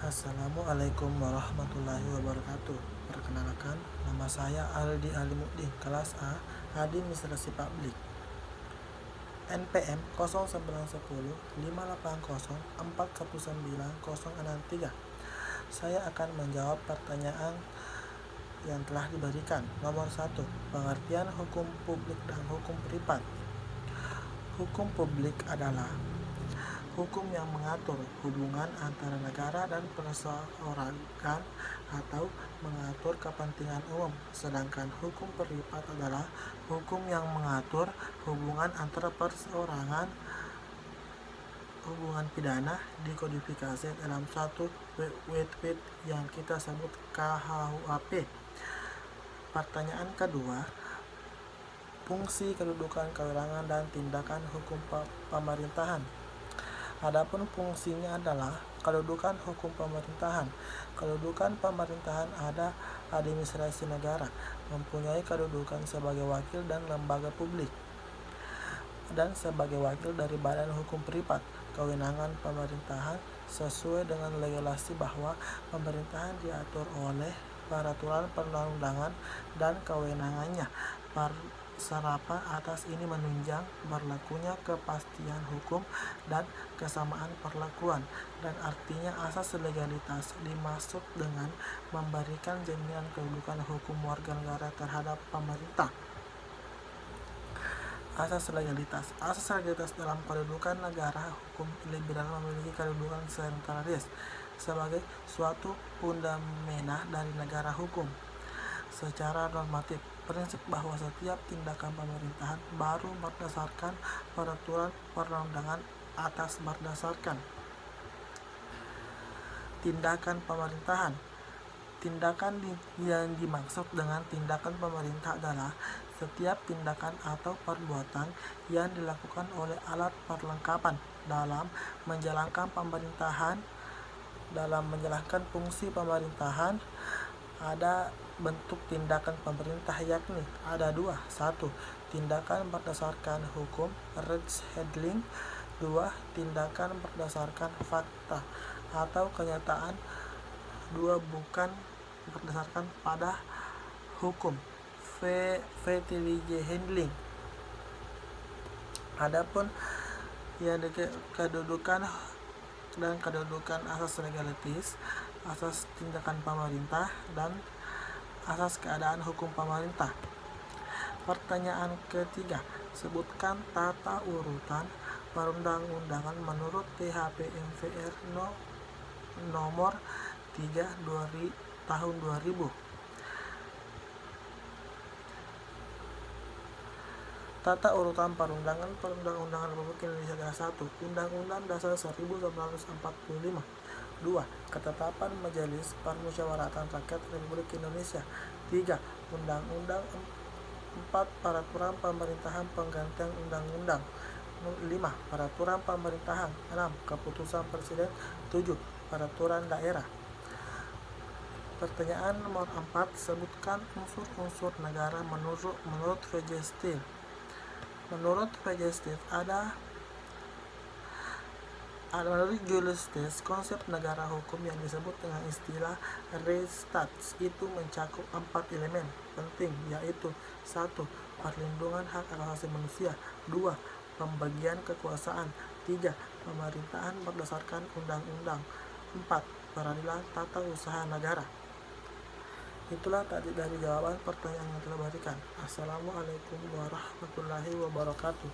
Assalamualaikum warahmatullahi wabarakatuh. Perkenalkan, nama saya Aldi Alimuddin, kelas A, Administrasi Publik. NPM 0910 580 419 063. Saya akan menjawab pertanyaan yang telah diberikan. Nomor 1. Pengertian hukum publik dan hukum privat. Hukum publik adalah hukum yang mengatur hubungan antara negara dan perseorangan atau mengatur kepentingan umum, sedangkan hukum privat adalah hukum yang mengatur hubungan antara perseorangan. Hubungan pidana dikodifikasi dalam satu WTP yang kita sebut KUHP. Pertanyaan kedua, fungsi, kedudukan, kewenangan, dan tindakan hukum pemerintahan. Adapun fungsinya adalah kedudukan hukum pemerintahan. Kedudukan pemerintahan ada administrasi negara, mempunyai kedudukan sebagai wakil dan lembaga publik, dan sebagai wakil dari badan hukum privat. Kewenangan pemerintahan sesuai dengan regulasi bahwa pemerintahan diatur oleh peraturan perundang-undangan dan kewenangannya. Serapan atas ini menunjang berlakunya kepastian hukum dan kesamaan perlakuan, dan artinya asas legalitas dimaksud dengan memberikan jaminan kedudukan hukum warga negara terhadap pemerintah. Asas legalitas dalam kedudukan negara hukum liberal memiliki kedudukan sentralis sebagai suatu fundamental dari negara hukum. Secara normatif, prinsip bahwa setiap tindakan pemerintahan baru berdasarkan peraturan perundangan atas berdasarkan tindakan pemerintahan. Tindakan yang dimaksud dengan tindakan pemerintah adalah setiap tindakan atau perbuatan yang dilakukan oleh alat perlengkapan dalam menjalankan pemerintahan. Dalam menjalankan fungsi pemerintahan, ada bentuk tindakan pemerintah yakni ada dua. 1. Tindakan berdasarkan hukum (Rechtshandling). 2. Tindakan berdasarkan fakta atau kenyataan. 2. Bukan berdasarkan pada hukum (Freiwillige-Handling). Adapun yang kedudukan dan kedudukan asas legalitas, asas tindakan pemerintah, dan asas keadaan hukum pemerintah. Pertanyaan ketiga, sebutkan tata urutan perundang-undangan menurut PHP MVR nomor 3 tahun 2000. Tata urutan perundang-undangan Republik Indonesia adalah 1. Undang-Undang Dasar 1945. 2. Ketetapan Majelis Permusyawaratan Rakyat Republik Indonesia. 3. Undang-Undang 4. Peraturan Pemerintahan penggantian Undang-Undang. 5. Peraturan Pemerintahan. 6. Keputusan Presiden. 7. Peraturan Daerah. Pertanyaan nomor 4, sebutkan unsur-unsur negara menurut V.J. Steele. Menurut V.J. Steele menurut Julius Steele, konsep negara hukum yang disebut dengan istilah Rechtsstaat itu mencakup 4 elemen penting, yaitu 1. Perlindungan hak asasi manusia. 2. Pembagian kekuasaan. 3. Pemerintahan berdasarkan undang-undang. 4. Peradilan tata usaha negara. Itulah tadi dari jawaban pertanyaan yang telah diberikan. Assalamualaikum warahmatullahi wabarakatuh.